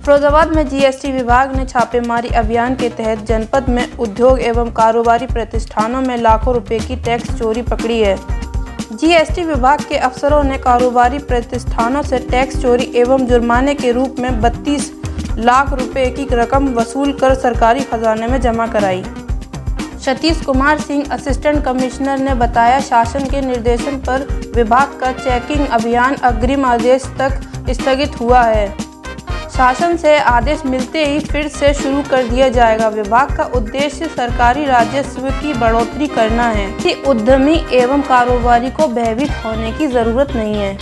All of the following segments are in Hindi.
फिरोजाबाद में जीएसटी विभाग ने छापेमारी अभियान के तहत जनपद में उद्योग एवं कारोबारी प्रतिष्ठानों में लाखों रुपए की टैक्स चोरी पकड़ी है। जीएसटी विभाग के अफसरों ने कारोबारी प्रतिष्ठानों से टैक्स चोरी एवं जुर्माने के रूप में 32 लाख रुपए की रकम वसूल कर सरकारी खजाने में जमा कराई। सतीश कुमार सिंह असिस्टेंट कमिश्नर ने बताया, शासन के निर्देशन पर विभाग का चेकिंग अभियान अग्रिम आदेश तक स्थगित हुआ है। शासन से आदेश मिलते ही फिर से शुरू कर दिया जाएगा। विभाग का उद्देश्य सरकारी राजस्व की बढ़ोतरी करना है कि उद्यमी एवं कारोबारी को भयभीत होने की जरूरत नहीं है।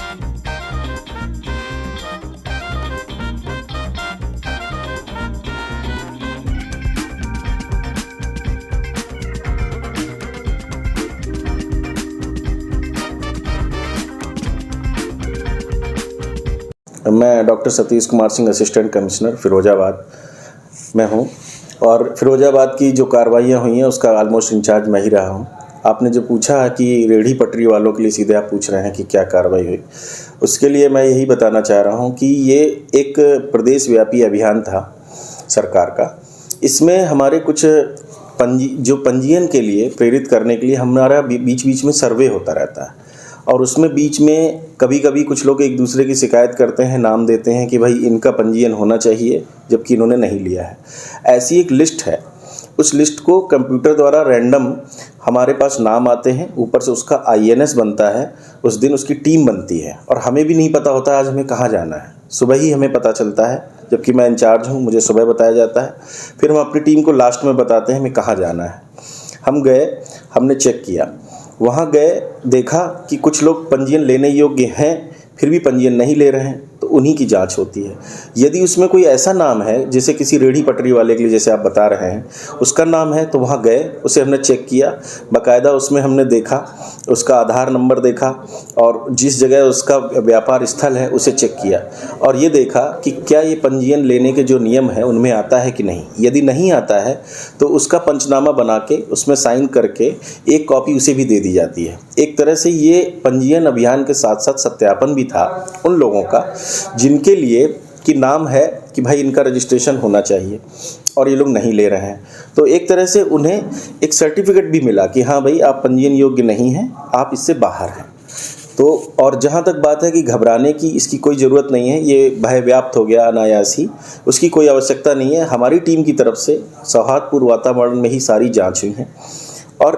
मैं doctor Satish Kumar Singh assistant commissioner Firozabad में हूं और फिरोजाबाद की जो कार्रवाइयाँ हुई हैं उसका ऑलमोस्ट इंचार्ज मैं ही रहा हूं। आपने जो पूछा है कि रेहड़ी पटरी वालों के लिए सीधे आप पूछ रहे हैं कि क्या कार्रवाई हुई, उसके लिए मैं यही बताना चाह रहा हूं कि ये एक प्रदेश व्यापी अभियान था सरकार का। इसमें हमारे कुछ पंजीयन के लिए प्रेरित करने के लिए हमारा बीच बीच में सर्वे होता रहता है और उसमें बीच में कभी कभी कुछ लोग एक दूसरे की शिकायत करते हैं, नाम देते हैं कि भाई इनका पंजीयन होना चाहिए, जबकि इन्होंने नहीं लिया है। ऐसी एक लिस्ट है, उस लिस्ट को कंप्यूटर द्वारा रैंडम हमारे पास नाम आते हैं, ऊपर से उसका INS बनता है, उस दिन उसकी टीम बनती है और हमें भी नहीं पता होता आज हमें कहाँ जाना है। सुबह ही हमें पता चलता है, जबकि मैं इंचार्ज हूँ, मुझे सुबह बताया जाता है। फिर हम अपनी टीम को लास्ट में बताते हैं हमें कहाँ जाना है। हम गए, हमने चेक किया, वहाँ गए, देखा कि कुछ लोग पंजीयन लेने योग्य हैं फिर भी पंजीयन नहीं ले रहे हैं, तो उन्हीं की जांच होती है। यदि उसमें कोई ऐसा नाम है जैसे किसी रेहड़ी पटरी वाले के लिए जैसे आप बता रहे हैं उसका नाम है, तो वहाँ गए, उसे हमने चेक किया बाकायदा, उसमें हमने देखा, उसका आधार नंबर देखा और जिस जगह उसका व्यापार स्थल है उसे चेक किया और ये देखा कि क्या ये पंजीयन लेने के जो नियम है उनमें आता है कि नहीं। यदि नहीं आता है तो उसका पंचनामा बना के उसमें साइन करके एक कॉपी उसे भी दे दी जाती है। एक तरह से ये पंजीयन अभियान के साथ साथ सत्यापन भी था उन लोगों का जिनके लिए कि नाम है कि भाई इनका रजिस्ट्रेशन होना चाहिए और ये लोग नहीं ले रहे हैं, तो एक तरह से उन्हें एक सर्टिफिकेट भी मिला कि हाँ भाई आप पंजीयन योग्य नहीं हैं, आप इससे बाहर हैं। तो और जहाँ तक बात है कि घबराने की, इसकी कोई ज़रूरत नहीं है, ये भय व्याप्त हो गया अनायास ही, उसकी कोई आवश्यकता नहीं है। हमारी टीम की तरफ से सौहार्दपूर्ण वातावरण में ही सारी जाँच हुई है और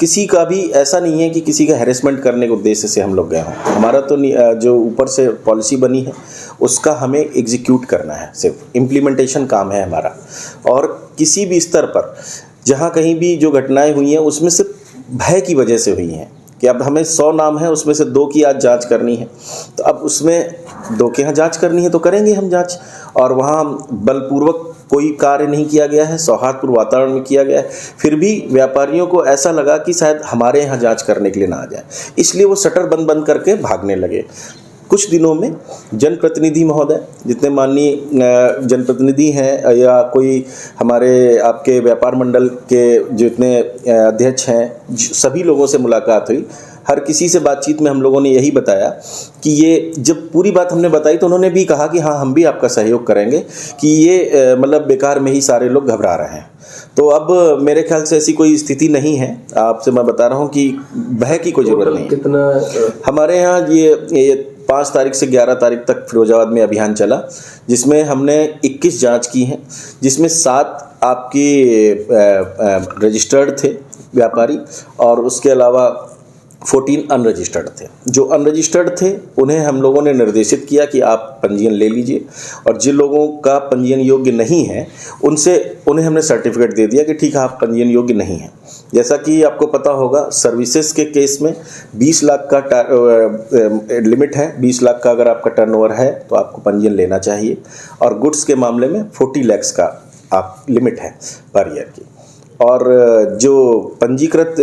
किसी का भी ऐसा नहीं है कि किसी का हैरेसमेंट करने के उद्देश्य से हम लोग गए हों। हमारा तो जो ऊपर से पॉलिसी बनी है उसका हमें एग्जीक्यूट करना है, सिर्फ इम्प्लीमेंटेशन काम है हमारा। और किसी भी स्तर पर जहाँ कहीं भी जो घटनाएं हुई हैं उसमें सिर्फ भय की वजह से हुई हैं कि अब हमें 100 नाम है, उसमें से 2 की आज जांच करनी है, तो अब उसमें 2 के यहाँ जांच करनी है तो करेंगे हम जांच। और वहाँ बलपूर्वक कोई कार्य नहीं किया गया है, सौहार्दपूर्ण वातावरण में किया गया है। फिर भी व्यापारियों को ऐसा लगा कि शायद हमारे यहाँ जांच करने के लिए ना आ जाए, इसलिए वो शटर बंद करके भागने लगे। कुछ दिनों में जनप्रतिनिधि महोदय, जितने माननीय जनप्रतिनिधि हैं या कोई हमारे आपके व्यापार मंडल के जितने अध्यक्ष हैं, सभी लोगों से मुलाकात हुई। हर किसी से बातचीत में हम लोगों ने यही बताया कि ये जब पूरी बात हमने बताई तो उन्होंने भी कहा कि हाँ हम भी आपका सहयोग करेंगे कि ये मतलब बेकार में ही सारे लोग घबरा रहे हैं। तो अब मेरे ख्याल से ऐसी कोई स्थिति नहीं है, आपसे मैं बता रहा हूँ कि भय की कोई ज़रूरत नहीं है। कितना हमारे यहाँ ये 5 तारीख से 11 तारीख तक फिरोजाबाद में अभियान चला, जिसमें हमने 21 जांच की हैं, जिसमें 7 आपकी रजिस्टर्ड थे व्यापारी और उसके अलावा 14 अनरजिस्टर्ड थे। जो अनरजिस्टर्ड थे उन्हें हम लोगों ने निर्देशित किया कि आप पंजीयन ले लीजिए और जिन लोगों का पंजीयन योग्य नहीं है उन्हें हमने सर्टिफिकेट दे दिया कि ठीक है आप पंजीयन योग्य नहीं हैं। जैसा कि आपको पता होगा सर्विसेज के केस में 20 लाख का लिमिट है, 20 लाख का अगर आपका टर्नओवर है तो आपको पंजीयन लेना चाहिए और गुड्स के मामले में 40 लाख का आप लिमिट है पर ईयर की। और जो पंजीकृत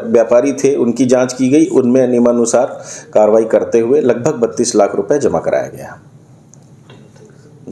व्यापारी थे उनकी जांच की गई, उनमें नियमानुसार कार्रवाई करते हुए लगभग 32 लाख रुपए जमा कराया गया।